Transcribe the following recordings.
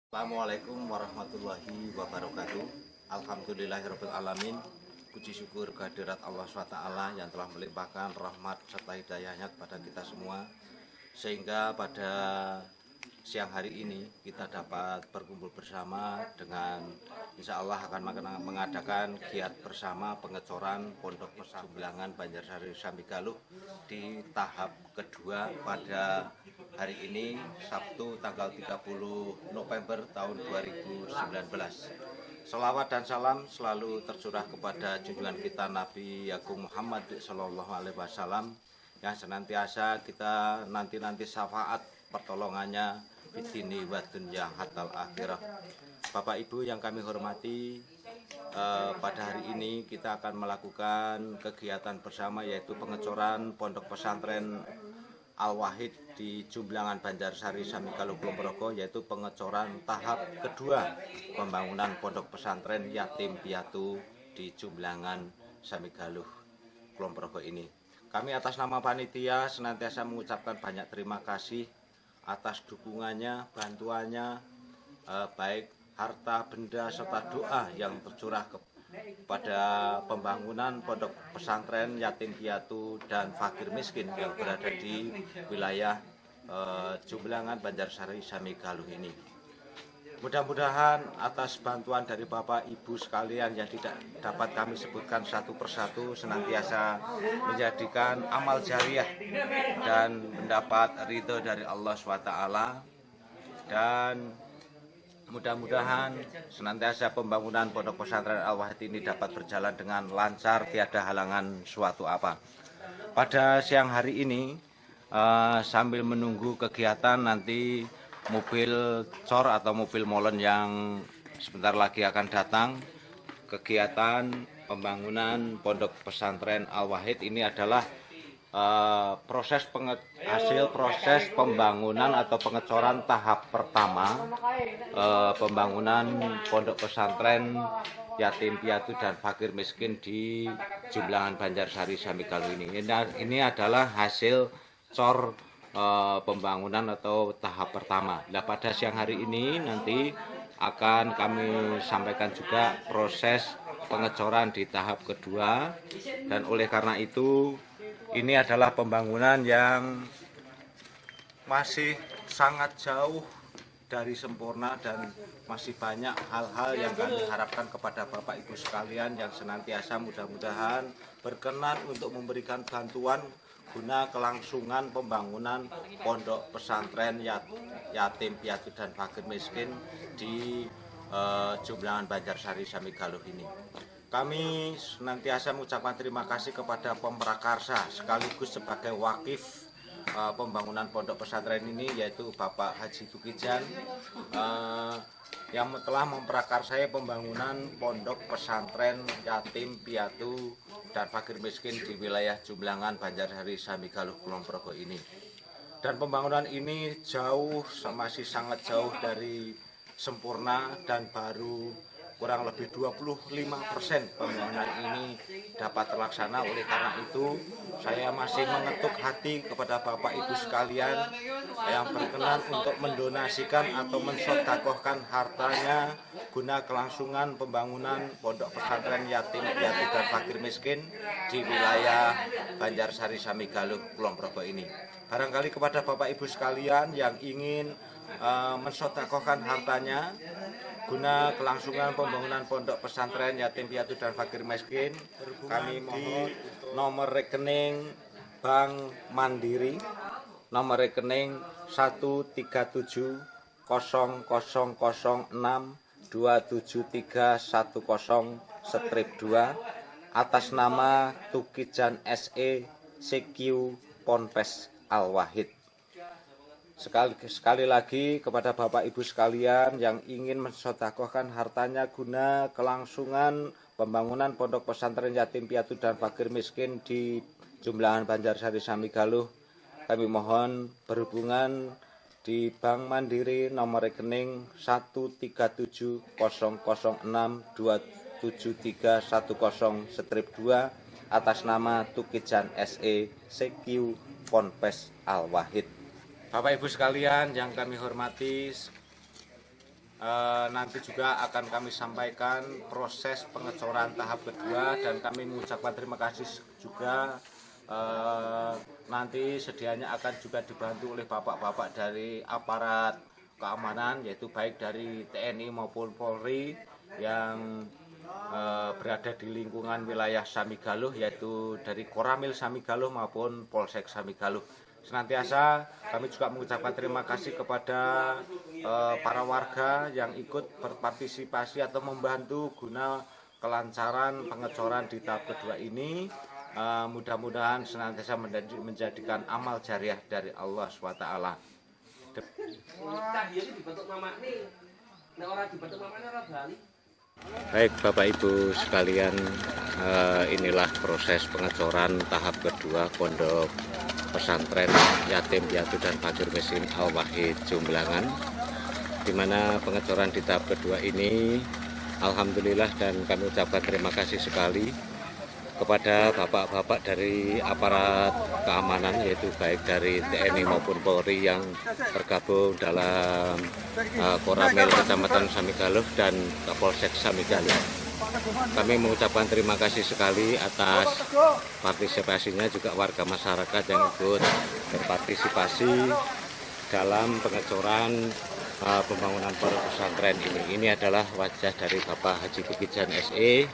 Assalamualaikum warahmatullahi wabarakatuh. Alhamdulillahirabbil alamin. Puji syukur kehadirat Allah SWT yang telah melimpahkan rahmat serta hidayahnya kepada kita semua, sehingga pada siang hari ini kita dapat berkumpul bersama dengan insya Allah akan mengadakan giat bersama pengecoran Pondok Pesantren Jumlangan Banjarsari Samigaluh di tahap kedua pada hari ini, Sabtu tanggal 30 November tahun 2019. Selawat dan salam selalu tercurah kepada junjungan kita Nabi Agung Muhammad Sallallahu Alaihi Wasallam yang senantiasa kita nanti syafaat pertolongannya fitini wa dunya hatal akhirah. Bapak Ibu yang kami hormati, pada hari ini kita akan melakukan kegiatan bersama, yaitu pengecoran Pondok Pesantren Al-Wahid di Jumlangan Banjarsari Samigaluh Kulon Progo, yaitu pengecoran tahap kedua pembangunan Pondok Pesantren Yatim Piatu di Jumlangan Samigaluh Kulon Progo ini. Kami atas nama panitia senantiasa mengucapkan banyak terima kasih atas dukungannya, bantuannya, baik harta, benda, serta doa yang tercurah pada pembangunan Pondok Pesantren Yatim Piatu dan Fakir Miskin yang berada di wilayah Jumlangan Banjarsari Samigaluh ini. Mudah-mudahan atas bantuan dari Bapak Ibu sekalian yang tidak dapat kami sebutkan satu persatu senantiasa menjadikan amal jariah dan mendapat ridho dari Allah SWT, dan mudah-mudahan senantiasa pembangunan Pondok Pesantren Al-Wahid ini dapat berjalan dengan lancar, tiada halangan suatu apa. Pada siang hari ini, sambil menunggu kegiatan nanti mobil cor atau mobil molen yang sebentar lagi akan datang, kegiatan pembangunan Pondok Pesantren Al-Wahid ini adalah hasil proses pembangunan atau pengecoran tahap pertama pembangunan Pondok Pesantren Yatim Piatu dan Fakir Miskin di Jumlangan Banjarsari Samigaluh ini. Ini adalah hasil cor pembangunan atau tahap pertama. Nah, pada siang hari ini nanti akan kami sampaikan juga proses pengecoran di tahap kedua, dan oleh karena itu ini adalah pembangunan yang masih sangat jauh dari sempurna dan masih banyak hal-hal yang kami harapkan kepada Bapak Ibu sekalian yang senantiasa mudah-mudahan berkenan untuk memberikan bantuan guna kelangsungan pembangunan Pondok Pesantren Yatim Piatu dan Fakir Miskin di Jumlangan Banjarsari Samigaluh ini. Kami senantiasa mengucapkan terima kasih kepada pemprakarsa sekaligus sebagai wakif pembangunan Pondok Pesantren ini, yaitu Bapak Haji Tukijan, yang telah memprakarsai pembangunan Pondok Pesantren Yatim Piatu dan Fakir Miskin di wilayah Jumlangan Banjarsari Samigaluh Kulon Progo ini. Dan pembangunan ini masih sangat jauh dari sempurna, dan baru kurang lebih 25% pembangunan ini dapat terlaksana. Oleh karena itu saya masih mengetuk hati kepada Bapak Ibu sekalian yang berkenan untuk mendonasikan atau mensedekahkan hartanya guna kelangsungan pembangunan Pondok Pesantren Yatim Piatu dan Fakir Miskin di wilayah Banjarsari Samigaluh Kulon Progo ini. Barangkali kepada Bapak Ibu sekalian yang ingin mensedekahkan hartanya guna kelangsungan pembangunan Pondok Pesantren Yatim Piatu dan Fakir Miskin, kami mohon nomor rekening Bank Mandiri, nomor rekening 13700627310-2 atas nama Tukijan SE CQ Ponpes Al-Wahid. Sekali lagi kepada Bapak Ibu sekalian yang ingin mensedekahkan hartanya guna kelangsungan pembangunan Pondok Pesantren Yatim Piatu dan Fakir Miskin di Jumlangan Banjarsari Samigaluh, kami mohon berhubungan di Bank Mandiri nomor rekening 13700627310-2 atas nama Tukijan SE CQ Ponpes Al-Wahid. Bapak Ibu sekalian yang kami hormati, Nanti juga akan kami sampaikan proses pengecoran tahap kedua, dan kami mengucapkan terima kasih juga. Nanti sedianya akan juga dibantu oleh bapak-bapak dari aparat keamanan, yaitu baik dari TNI maupun Polri yang berada di lingkungan wilayah Samigaluh, yaitu dari Koramil Samigaluh maupun Polsek Samigaluh. Senantiasa kami juga mengucapkan terima kasih kepada para warga yang ikut berpartisipasi atau membantu guna kelancaran pengecoran di tahap kedua ini. Mudah-mudahan senantiasa menjadikan amal jariah dari Allah SWT. Baik Bapak Ibu sekalian, inilah proses pengecoran tahap kedua Pondok Pesantren Yatim Piatu dan Fakir Miskin Al-Wahid Jumblangan, di mana pengecoran di tahap kedua ini alhamdulillah, dan kami ucapkan terima kasih sekali kepada bapak-bapak dari aparat keamanan, yaitu baik dari TNI maupun Polri yang tergabung dalam Koramil Kecamatan Samigaluh dan Kapolsek Samigaluh. Kami mengucapkan terima kasih sekali atas partisipasinya juga warga masyarakat yang ikut berpartisipasi dalam pengecoran pembangunan pondok pesantren ini. Ini adalah wajah dari Bapak Haji Bukijan SE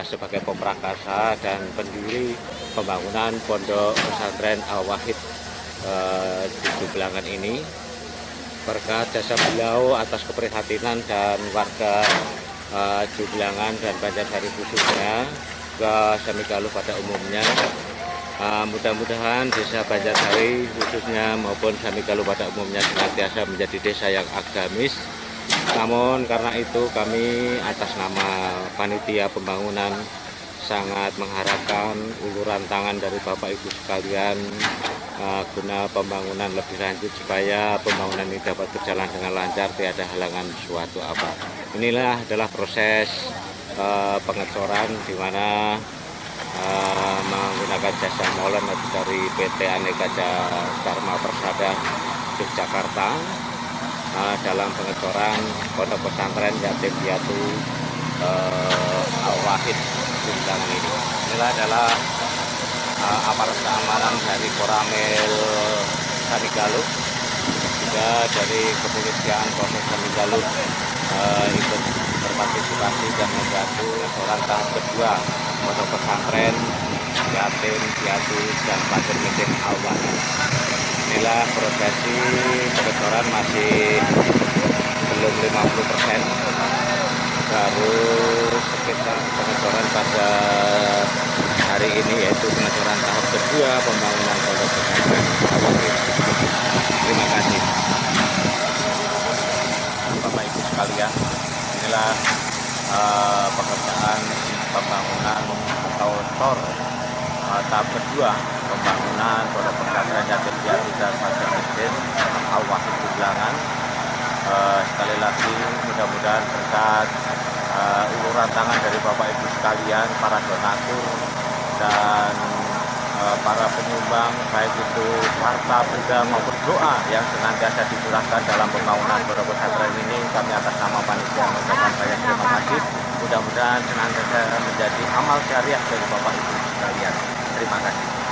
sebagai pemrakasa dan pendiri pembangunan pondok pesantren Al-Wahid di Jumblangan ini. Berkat jasa beliau atas keprihatinan dan warga Jumblangan dan Banjarsari khususnya, ke Samigaluh pada umumnya, mudah-mudahan desa Banjarsari khususnya maupun Samigaluh pada umumnya senantiasa menjadi desa yang agamis. Namun karena itu kami atas nama panitia pembangunan sangat mengharapkan uluran tangan dari Bapak Ibu sekalian guna pembangunan lebih lanjut, supaya pembangunan ini dapat berjalan dengan lancar, tiada halangan suatu apa. Inilah adalah proses pengecoran di mana menggunakan jasa molen dari PT Aneka Dharma Persada Yogyakarta dalam pengecoran pondok pesantren Yatim Piatu Al-Wahid Jumblangan ini. Inilah adalah aparat keamanan dari Koramil Samigaluh, juga dari kepolisian Polsek Samigaluh ikut berpartisipasi dan membantu pengecoran tahap kedua pondok pesantren Yatim Piatu dan Fakir Miskin Al-Wahid. Inilah prosesi pengecoran masih belum 50%, baru sekitar pengecoran pada hari ini, yaitu pengecoran tahap kedua pembangunan pondok pesantren Al-Wahid. Terima kasih Bapak Ibu sekalian. Inilah pekerjaan pembangunan atau tor tahap kedua pembangunan pondok pesantren Yatim Piatu dan Fakir Miskin Al-Wahid Jumblangan. Sekali lagi mudah-mudahan berkat uluran tangan dari Bapak Ibu sekalian, para donatur dan para penyumbang, baik itu harta benda maupun doa yang senantiasa dicurahkan dalam pembangunan pondok pesantren ini, kami atas nama panitia mengucapkan banyak terima kasih. Mudah-mudahan senantiasa menjadi amal jariah dari Bapak Ibu sekalian. Terima kasih.